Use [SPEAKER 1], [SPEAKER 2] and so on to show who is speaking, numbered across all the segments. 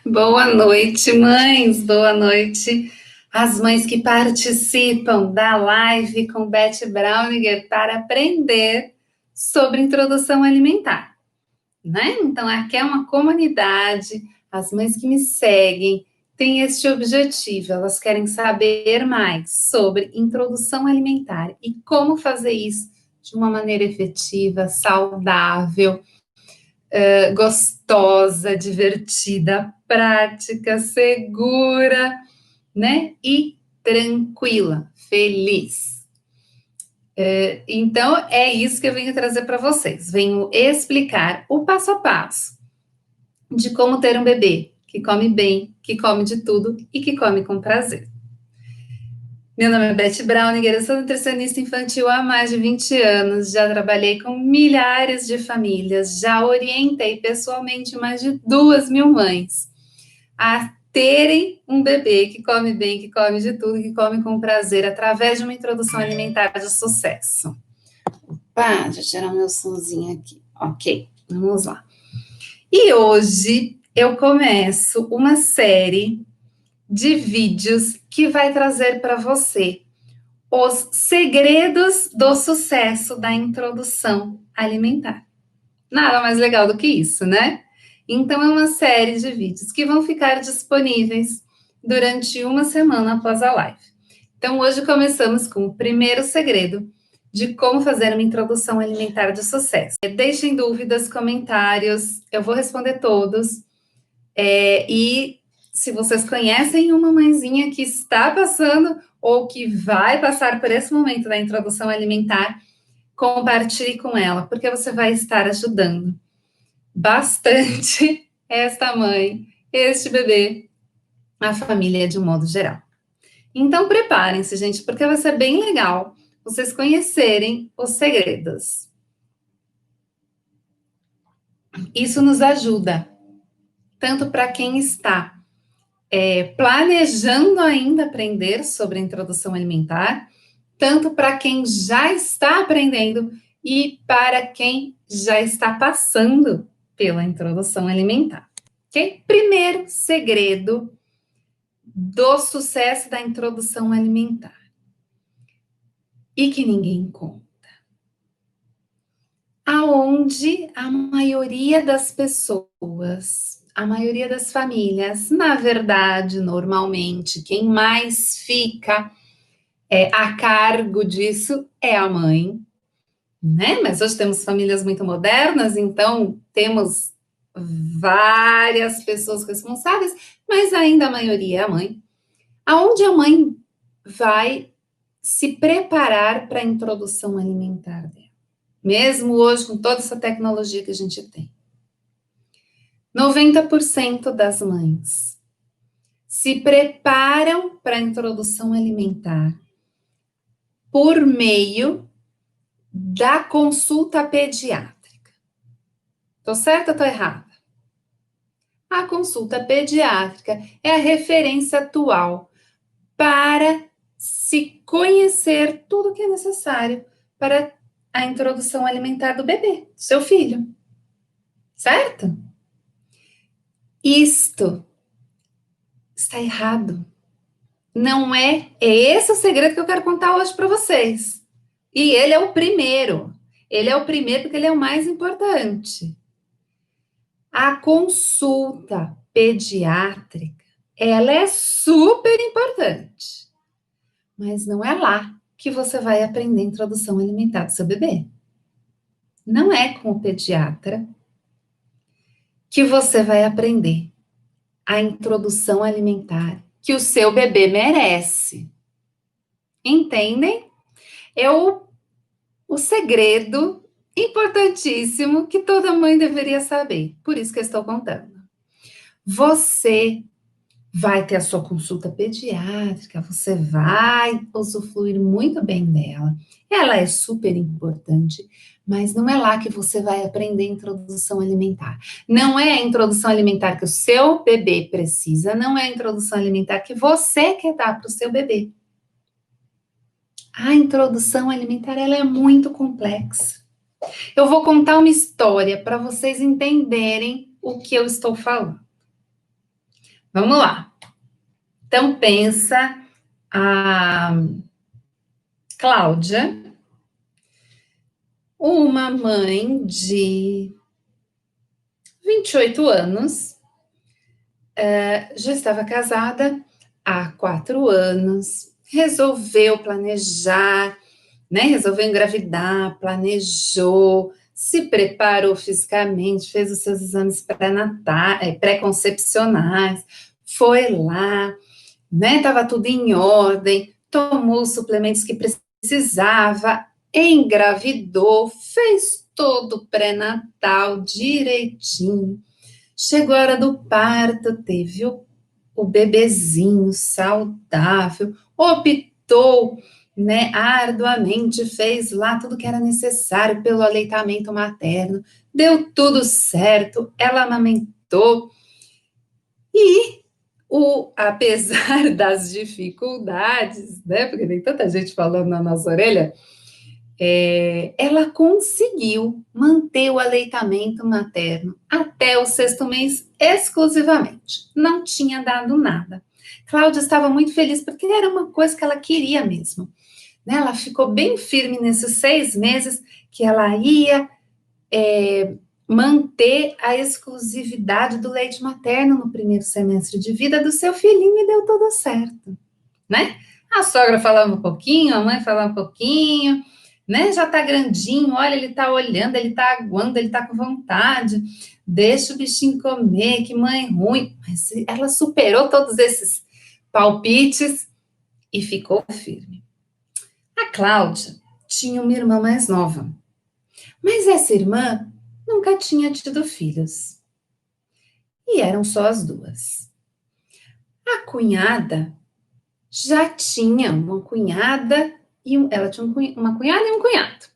[SPEAKER 1] Boa noite, mães. Boa noite. As mães que participam da live com Beth Browninger para aprender sobre introdução alimentar, né? Então, aqui é uma comunidade. As mães que me seguem têm este objetivo. Elas querem saber mais sobre introdução alimentar e como fazer isso de uma maneira efetiva, saudável, gostosa, divertida, prática, segura, né? E tranquila, feliz. Então, é isso que eu venho trazer para vocês. Venho explicar o passo a passo de como ter um bebê que come bem, que come de tudo e que come com prazer. Meu nome é Beth Browninger, eu sou nutricionista infantil há mais de 20 anos, já trabalhei com milhares de famílias, já orientei pessoalmente mais de 2.000 mães a terem um bebê que come bem, que come de tudo, que come com prazer, através de uma introdução alimentar de sucesso. Opa, deixa eu tirar meu sonzinho aqui. Ok, vamos lá. E hoje eu começo uma série de vídeos que vai trazer para você os segredos do sucesso da introdução alimentar. Nada mais legal do que isso, né? Então, é uma série de vídeos que vão ficar disponíveis durante uma semana após a live. Então, hoje começamos com o primeiro segredo de como fazer uma introdução alimentar de sucesso. Deixem dúvidas, comentários, eu vou responder todos. E se vocês conhecem uma mãezinha que está passando ou que vai passar por esse momento da introdução alimentar, compartilhe com ela, porque você vai estar ajudando bastante esta mãe, este bebê, a família de um modo geral. Então, preparem-se, gente, porque vai ser bem legal vocês conhecerem os segredos. Isso nos ajuda, tanto para quem está planejando ainda aprender sobre a introdução alimentar, tanto para quem já está aprendendo e para quem já está passando pela introdução alimentar. Ok? Primeiro segredo do sucesso da introdução alimentar e que ninguém conta. Aonde a maioria das pessoas, a maioria das famílias, na verdade, normalmente, quem mais fica a cargo disso é a mãe, né? Mas hoje temos famílias muito modernas, então temos várias pessoas responsáveis, mas ainda a maioria é a mãe. Aonde a mãe vai se preparar para a introdução alimentar dela? Mesmo hoje, com toda essa tecnologia que a gente tem. 90% das mães se preparam para a introdução alimentar por meio da consulta pediátrica. Tô certa ou tô errada? A consulta pediátrica é a referência atual para se conhecer tudo o que é necessário para a introdução alimentar do bebê, do seu filho. Certo? Isto está errado. Não é? É esse o segredo que eu quero contar hoje para vocês. E ele é o primeiro. Ele é o primeiro porque ele é o mais importante. A consulta pediátrica, ela é super importante. Mas não é lá que você vai aprender a introdução alimentar do seu bebê. Não é com o pediatra que você vai aprender a introdução alimentar que o seu bebê merece. Entendem? É o segredo importantíssimo que toda mãe deveria saber. Por isso que eu estou contando. Você vai ter a sua consulta pediátrica, você vai usufruir muito bem dela. Ela é super importante, mas não é lá que você vai aprender introdução alimentar. Não é a introdução alimentar que o seu bebê precisa, não é a introdução alimentar que você quer dar para o seu bebê. A introdução alimentar, ela é muito complexa. Eu vou contar uma história para vocês entenderem o que eu estou falando. Vamos lá. Então, pensa a Cláudia, uma mãe de 28 anos, já estava casada há 4 anos, resolveu planejar, né? Resolveu engravidar, planejou, se preparou fisicamente, fez os seus exames pré-concepcionais, foi lá, né? Estava tudo em ordem, tomou os suplementos que precisava, engravidou, fez todo o pré-natal direitinho. Chegou a hora do parto, teve o bebezinho saudável, optou, né, arduamente, fez lá tudo que era necessário pelo aleitamento materno, deu tudo certo, ela amamentou e apesar das dificuldades, né, porque tem tanta gente falando na nossa orelha, ela conseguiu manter o aleitamento materno até o 6º mês exclusivamente. Não tinha dado nada. Cláudia estava muito feliz porque era uma coisa que ela queria mesmo. Né? Ela ficou bem firme nesses 6 meses que ela ia manter a exclusividade do leite materno no primeiro semestre de vida do seu filhinho e deu tudo certo, né? A sogra falava um pouquinho, a mãe falava um pouquinho, né? Já tá grandinho, olha, ele tá olhando, ele tá aguando, ele tá com vontade, deixa o bichinho comer, que mãe ruim. Mas ela superou todos esses palpites e ficou firme. A Cláudia tinha uma irmã mais nova, mas essa irmã nunca tinha tido filhos. E eram só as duas. A cunhada já tinha uma cunhada ela tinha uma cunhada e um cunhado.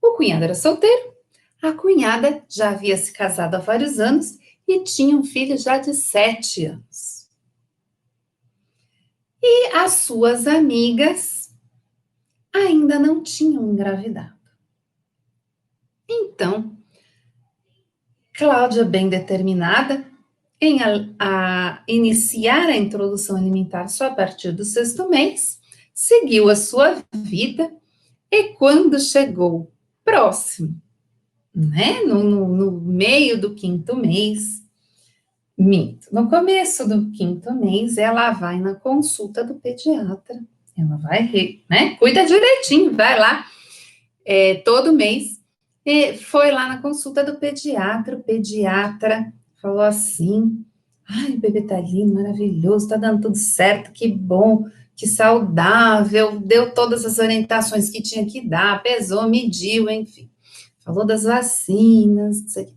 [SPEAKER 1] O cunhado era solteiro, a cunhada já havia se casado há vários anos e tinha um filho já de 7 anos. E as suas amigas ainda não tinham engravidado. Então, Cláudia, bem determinada em iniciar a introdução alimentar só a partir do 6º mês, seguiu a sua vida e quando chegou próximo, né, no meio do 5º mês, no começo do 5º mês, ela vai na consulta do pediatra, ela vai, né, cuida direitinho, vai lá todo mês, e foi lá na consulta do pediatra, o pediatra falou assim, ai, o bebê tá lindo, maravilhoso, tá dando tudo certo, que bom, que saudável, deu todas as orientações que tinha que dar, pesou, mediu, enfim. Falou das vacinas, não sei o quê.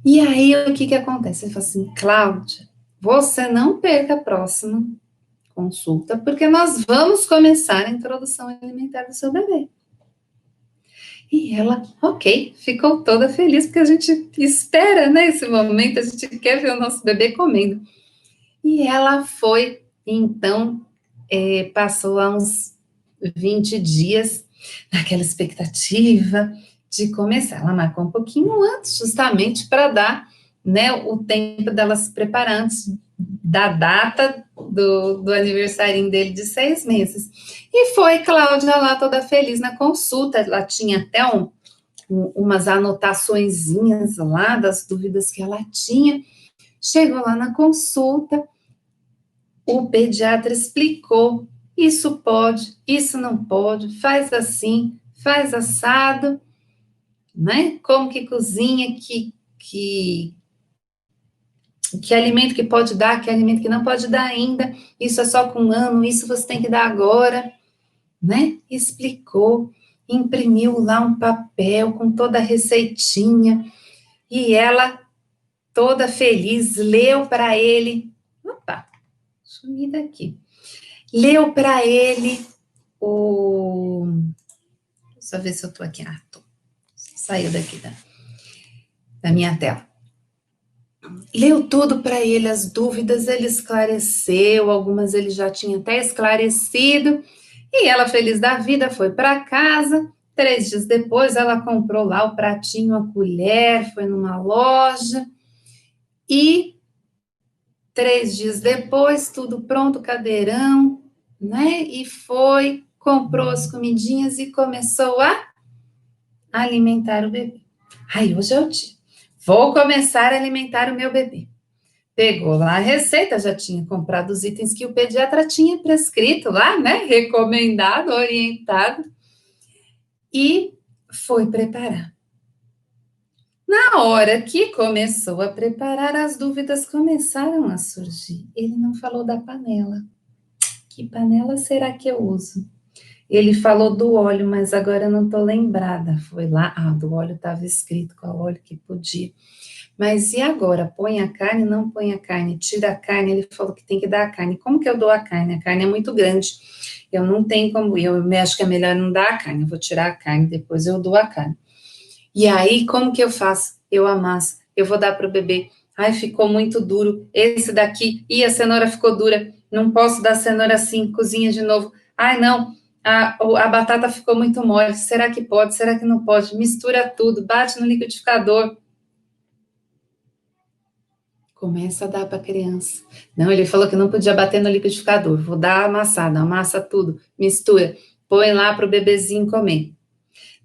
[SPEAKER 1] E aí, o que acontece? Ele falou assim, Cláudia, você não perca a próxima consulta, porque nós vamos começar a introdução alimentar do seu bebê. E ela, ok, ficou toda feliz, porque a gente espera, né, esse momento, a gente quer ver o nosso bebê comendo. E ela foi, então, passou há uns 20 dias naquela expectativa de começar. Ela marcou um pouquinho antes, justamente para dar, né, o tempo dela se preparar antes da data do aniversário dele de 6 meses. E foi Cláudia lá toda feliz na consulta, ela tinha até umas anotaçõezinhas lá das dúvidas que ela tinha. Chegou lá na consulta, o pediatra explicou, isso pode, isso não pode, faz assim, faz assado, né? Como que cozinha, que alimento que pode dar, que alimento que não pode dar ainda, isso é só com 1 ano, isso você tem que dar agora, né? Explicou, imprimiu lá um papel com toda a receitinha, e ela, toda feliz, leu para ele, opa, sumi daqui, leu para ele deixa eu ver se eu tô aqui, saiu daqui da minha tela. Leu tudo para ele, as dúvidas ele esclareceu, algumas ele já tinha até esclarecido, e ela, feliz da vida, foi para casa. 3 dias depois, ela comprou lá o pratinho, a colher, foi numa loja, E 3 dias depois, tudo pronto, cadeirão, né? E foi, comprou as comidinhas e começou a alimentar o bebê. Aí, hoje é o dia. Vou começar a alimentar o meu bebê. Pegou lá a receita, já tinha comprado os itens que o pediatra tinha prescrito lá, né? Recomendado, orientado. E foi preparar. Na hora que começou a preparar, as dúvidas começaram a surgir. Ele não falou da panela. Que panela será que eu uso? Ele falou do óleo, mas agora eu não estou lembrada. Foi lá, do óleo estava escrito qual óleo que podia. Mas e agora? Põe a carne, não põe a carne, tira a carne. Ele falou que tem que dar a carne. Como que eu dou a carne? A carne é muito grande. Eu não tenho como, eu acho que é melhor não dar a carne. Eu vou tirar a carne, depois eu dou a carne. E aí, como que eu faço? Eu amasso, eu vou dar para o bebê. Ai, ficou muito duro. Esse daqui, a cenoura ficou dura. Não posso dar cenoura assim, cozinha de novo. Ai, não, a batata ficou muito mole. Será que pode? Será que não pode? Mistura tudo, bate no liquidificador. Começa a dar para a criança. Não, ele falou que não podia bater no liquidificador. Vou dar amassada, amassa tudo, mistura, põe lá para o bebezinho comer.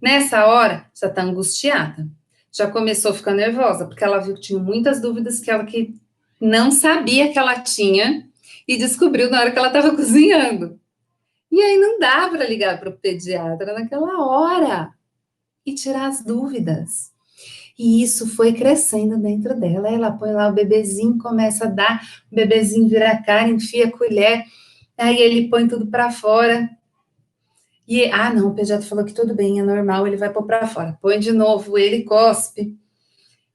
[SPEAKER 1] Nessa hora, já está angustiada. Já começou a ficar nervosa, porque ela viu que tinha muitas dúvidas que ela que não sabia que ela tinha e descobriu na hora que ela estava cozinhando. E aí não dá para ligar para o pediatra naquela hora e tirar as dúvidas. E isso foi crescendo dentro dela. Ela põe lá o bebezinho, começa a dar, o bebezinho vira a cara, enfia a colher, aí ele põe tudo para fora. E, não, o pediatra falou que tudo bem, é normal, ele vai pôr para fora. Põe de novo, ele cospe.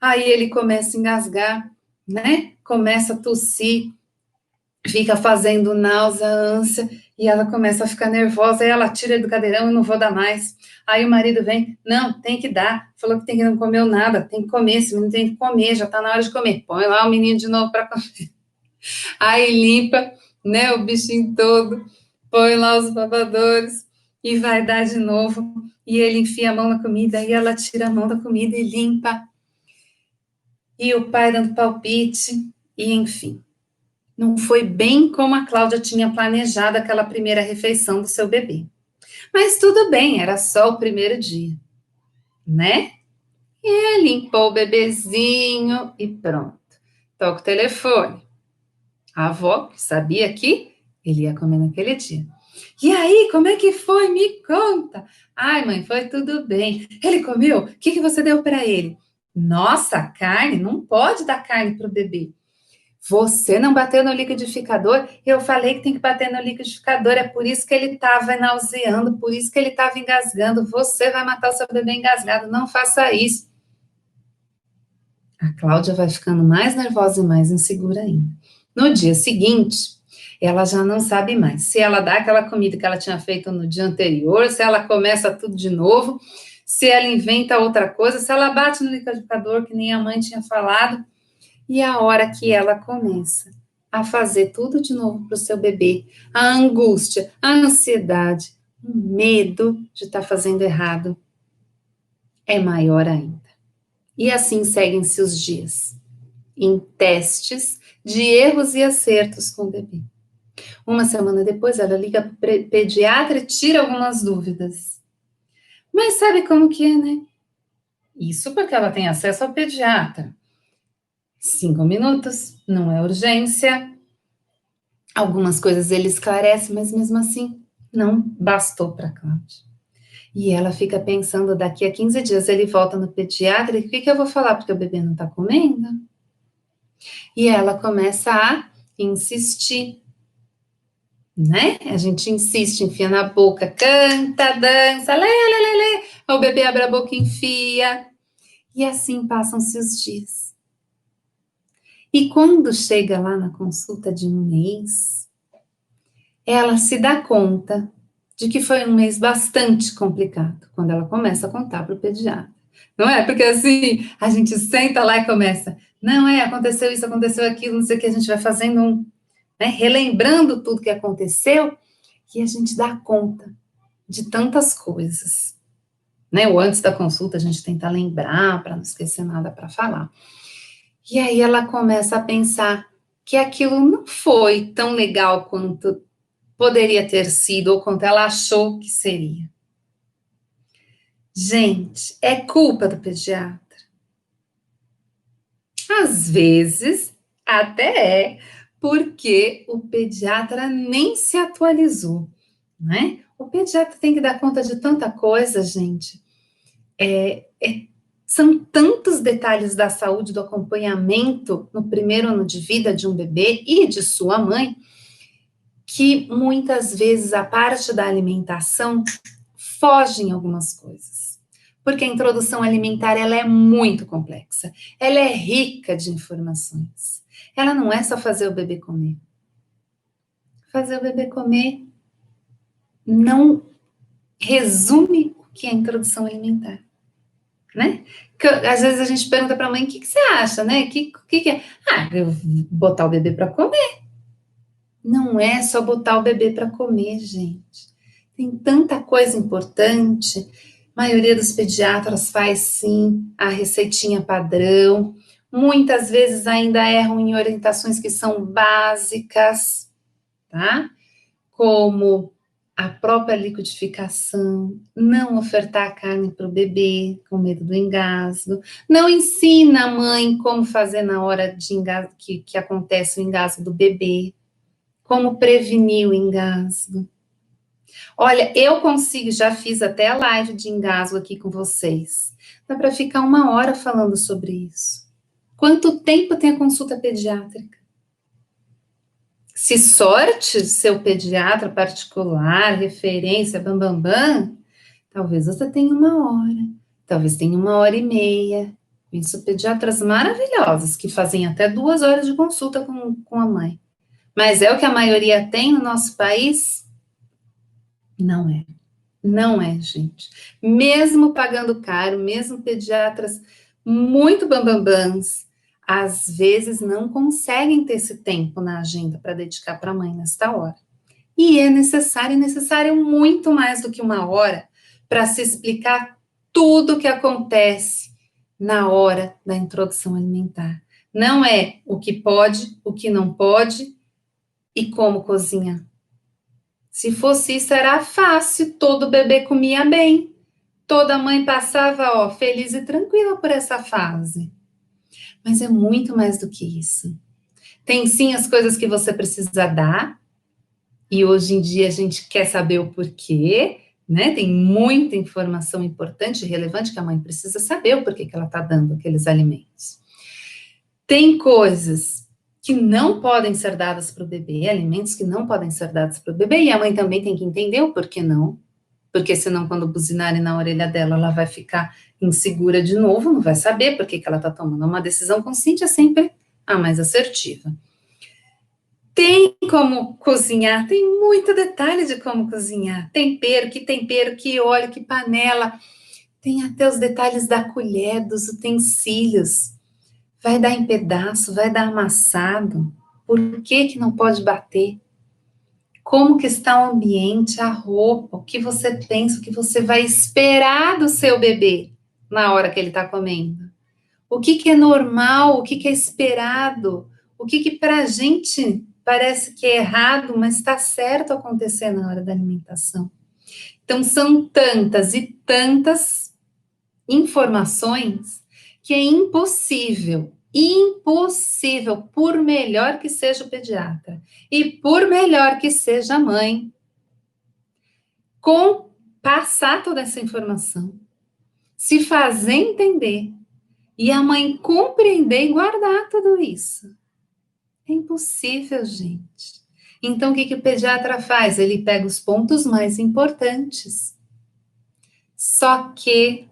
[SPEAKER 1] Aí ele começa a engasgar, né? Começa a tossir, fica fazendo náusea, ânsia, e ela começa a ficar nervosa, aí ela tira do cadeirão e não vou dar mais. Aí o marido vem, não, tem que dar, falou que tem que não comeu nada, tem que comer, esse menino tem que comer, já tá na hora de comer. Põe lá o menino de novo para comer. Aí limpa, né, o bichinho todo, põe lá os babadores e vai dar de novo. E ele enfia a mão na comida, e ela tira a mão da comida e limpa. E o pai dando palpite, e enfim. Não foi bem como a Cláudia tinha planejado aquela primeira refeição do seu bebê. Mas tudo bem, era só o primeiro dia, né? E limpou o bebezinho e pronto. Toca o telefone. A avó, que sabia que ele ia comer naquele dia. E aí, como é que foi? Me conta. Ai, mãe, foi tudo bem. Ele comeu? O que você deu para ele? Nossa, carne? Não pode dar carne para o bebê. Você não bateu no liquidificador? Eu falei que tem que bater no liquidificador, é por isso que ele estava nauseando, por isso que ele estava engasgando. Você vai matar o seu bebê engasgado, não faça isso. A Cláudia vai ficando mais nervosa e mais insegura ainda. No dia seguinte, ela já não sabe mais se ela dá aquela comida que ela tinha feito no dia anterior, se ela começa tudo de novo, se ela inventa outra coisa, se ela bate no liquidificador, que nem a mãe tinha falado. E a hora que ela começa a fazer tudo de novo para o seu bebê, a angústia, a ansiedade, o medo de estar fazendo errado é maior ainda. E assim seguem-se os dias, em testes de erros e acertos com o bebê. Uma semana depois, ela liga para o pediatra e tira algumas dúvidas. Mas sabe como que é, né? Isso porque ela tem acesso ao pediatra. 5 minutos, não é urgência. Algumas coisas ele esclarece, mas mesmo assim não bastou para a Cláudia. E ela fica pensando, daqui a 15 dias ele volta no pediatra, e o que eu vou falar? Porque o bebê não está comendo? E ela começa a insistir, né? A gente insiste, enfia na boca, canta, dança, lê, lê, lê, lê. O bebê abre a boca e enfia. E assim passam-se os dias. E quando chega lá na consulta de um mês, ela se dá conta de que foi um mês bastante complicado, quando ela começa a contar para o pediatra. Não é? Porque assim, a gente senta lá e começa, não é, aconteceu isso, aconteceu aquilo, não sei o que, a gente vai fazendo né, relembrando tudo que aconteceu, e a gente dá conta de tantas coisas. Né? Ou antes da consulta, a gente tenta lembrar, para não esquecer nada para falar. E aí ela começa a pensar que aquilo não foi tão legal quanto poderia ter sido ou quanto ela achou que seria. Gente, é culpa do pediatra? Às vezes, até é, porque o pediatra nem se atualizou, né? O pediatra tem que dar conta de tanta coisa, gente. São tantos detalhes da saúde, do acompanhamento no primeiro ano de vida de um bebê e de sua mãe, que muitas vezes a parte da alimentação foge em algumas coisas. Porque a introdução alimentar ela é muito complexa, ela é rica de informações. Ela não é só fazer o bebê comer. Fazer o bebê comer não resume o que é introdução alimentar, né? Que, às vezes a gente pergunta para a mãe, o que, que você acha, né? Que é? Ah, eu botar o bebê para comer. Não é só botar o bebê para comer, gente. Tem tanta coisa importante. A maioria dos pediatras faz sim a receitinha padrão. Muitas vezes ainda erram em orientações que são básicas, tá? Como a própria liquidificação, não ofertar carne para o bebê com medo do engasgo, não ensina a mãe como fazer na hora de engasgo, que acontece o engasgo do bebê, como prevenir o engasgo. Olha, eu consigo, já fiz até a live de engasgo aqui com vocês. Dá para ficar 1 hora falando sobre isso. Quanto tempo tem a consulta pediátrica? Se sorte, seu pediatra particular, referência, bambambam, bam, bam, talvez você tenha 1 hora, talvez tenha 1 hora e meia. Conheço pediatras maravilhosos que fazem até 2 horas de consulta com a mãe. Mas é o que a maioria tem no nosso país? Não é. Não é, gente. Mesmo pagando caro, mesmo pediatras muito bambambãs, às vezes não conseguem ter esse tempo na agenda para dedicar para a mãe nesta hora. E é necessário muito mais do que 1 hora para se explicar tudo o que acontece na hora da introdução alimentar. Não é o que pode, o que não pode e como cozinhar. Se fosse isso, era fácil, todo bebê comia bem, toda mãe passava, ó, feliz e tranquila por essa fase. Mas é muito mais do que isso. Tem sim as coisas que você precisa dar, e hoje em dia a gente quer saber o porquê, né? Tem muita informação importante e relevante que a mãe precisa saber o porquê que ela está dando aqueles alimentos. Tem coisas que não podem ser dadas para o bebê, alimentos que não podem ser dados para o bebê, e a mãe também tem que entender o porquê não, porque senão quando buzinarem na orelha dela, ela vai ficar insegura de novo, não vai saber por que ela está tomando uma decisão consciente, é sempre a mais assertiva. Tem como cozinhar, tem muito detalhe de como cozinhar, tempero, que óleo, que panela, tem até os detalhes da colher, dos utensílios, vai dar em pedaço, vai dar amassado, por que que não pode bater? Como que está o ambiente, a roupa, o que você pensa, o que você vai esperar do seu bebê na hora que ele está comendo? O que que é normal, o que que é esperado, o que que para a gente parece que é errado, mas está certo acontecer na hora da alimentação. Então, são tantas e tantas informações que é impossível, por melhor que seja o pediatra e por melhor que seja a mãe, passar toda essa informação, se fazer entender e a mãe compreender e guardar tudo isso. É impossível, gente. Então, o que que o pediatra faz? Ele pega os pontos mais importantes. Só que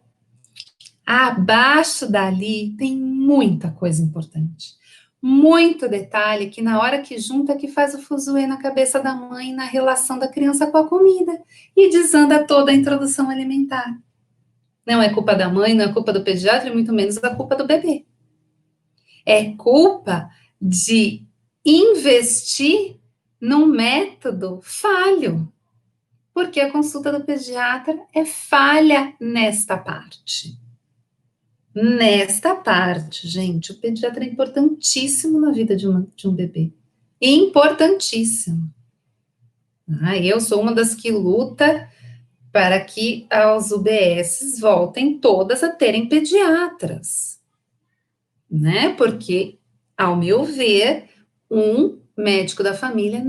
[SPEAKER 1] abaixo dali tem muita coisa importante. Muito detalhe que na hora que junta que faz o fuzuê na cabeça da mãe, na relação da criança com a comida e desanda toda a introdução alimentar. Não é culpa da mãe, não é culpa do pediatra e muito menos da culpa do bebê. É culpa de investir num método falho, porque a consulta do pediatra é falha nesta parte. Nesta parte, gente, o pediatra é importantíssimo na vida de um bebê. Importantíssimo. Eu sou uma das que luta para que as UBSs voltem todas a terem pediatras, né? Porque, ao meu ver, um médico da família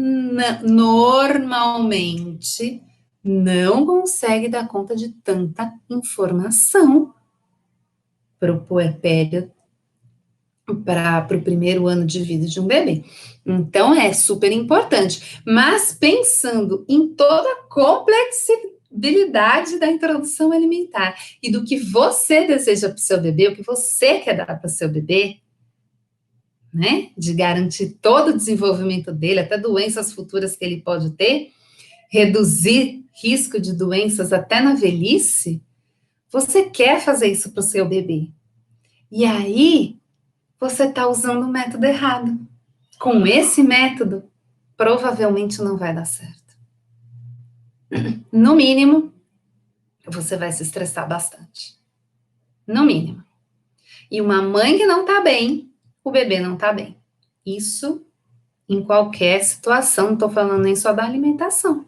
[SPEAKER 1] normalmente não consegue dar conta de tanta informação para o puerpério, para o primeiro ano de vida de um bebê. Então, é super importante. Mas pensando em toda a complexidade da introdução alimentar e do que você deseja para o seu bebê, o que você quer dar para o seu bebê, né? De garantir todo o desenvolvimento dele, até doenças futuras que ele pode ter, reduzir risco de doenças até na velhice, você quer fazer isso para o seu bebê. E aí, você está usando o método errado. Com esse método, provavelmente não vai dar certo. No mínimo, você vai se estressar bastante. No mínimo. E uma mãe que não está bem, o bebê não está bem. Isso em qualquer situação, não estou falando nem só da alimentação.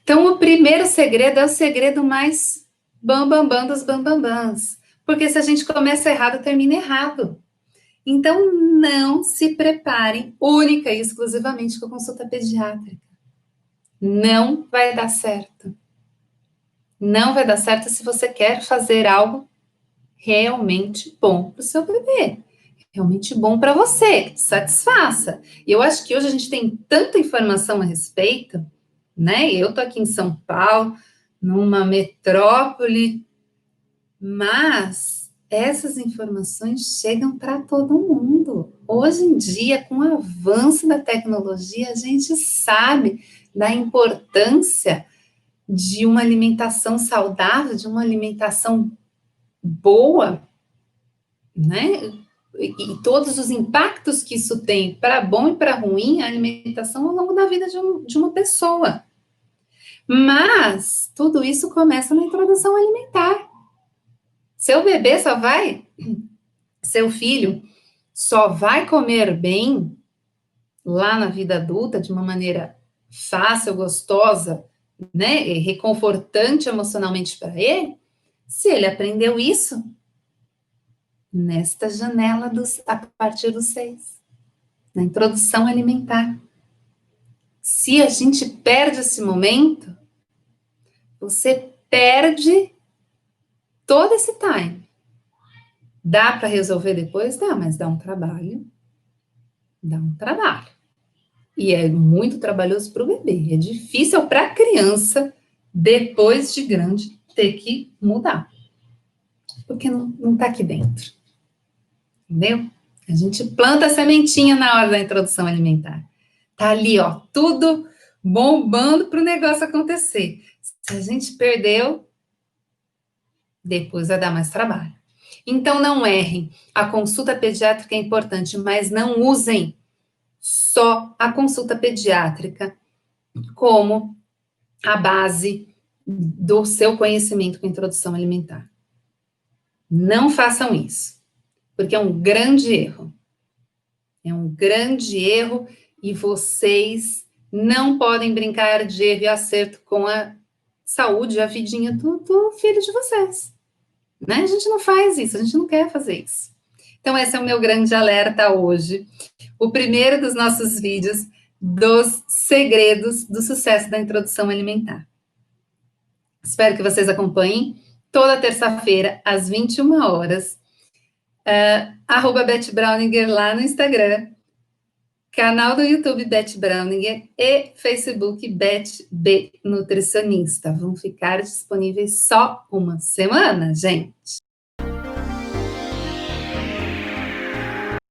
[SPEAKER 1] Então, o primeiro segredo é o segredo mais bambambam dos bambambãs. Porque se a gente começa errado, termina errado. Então, não se preparem única e exclusivamente com a consulta pediátrica. Não vai dar certo. Não vai dar certo se você quer fazer algo realmente bom para o seu bebê. Realmente bom para você, satisfaça. E eu acho que hoje a gente tem tanta informação a respeito, né? Eu tô aqui em São Paulo, numa metrópole, mas essas informações chegam para todo mundo. Hoje em dia, com o avanço da tecnologia, a gente sabe da importância de uma alimentação saudável, de uma alimentação boa, né? E todos os impactos que isso tem para bom e para ruim, a alimentação ao longo da vida de uma pessoa. Mas tudo isso começa na introdução alimentar. Seu bebê só vai, seu filho só vai comer bem lá na vida adulta de uma maneira fácil, gostosa, né, e reconfortante emocionalmente para ele, se ele aprendeu isso nesta janela a partir dos 6, na introdução alimentar. Se a gente perde esse momento, você perde todo esse time. Dá para resolver depois? Dá, mas dá um trabalho. Dá um trabalho. E é muito trabalhoso para o bebê. É difícil para a criança, depois de grande, ter que mudar. Porque não está aqui dentro. Entendeu? A gente planta a sementinha na hora da introdução alimentar. Tá ali, ó, tudo bombando para o negócio acontecer. Se a gente perdeu, depois vai dar mais trabalho. Então, não errem. A consulta pediátrica é importante, mas não usem só a consulta pediátrica como a base do seu conhecimento com introdução alimentar. Não façam isso, porque é um grande erro. É um grande erro e vocês não podem brincar de erro e acerto com a saúde e a vidinha do filho de vocês. Né? A gente não faz isso, a gente não quer fazer isso. Então, esse é o meu grande alerta hoje. O primeiro dos nossos vídeos dos segredos do sucesso da introdução alimentar. Espero que vocês acompanhem toda terça-feira, às 21 horas. @Beth Browninger lá no Instagram. Canal do YouTube Beth Browninger e Facebook Beth B Nutricionista. Vão ficar disponíveis só uma semana, gente.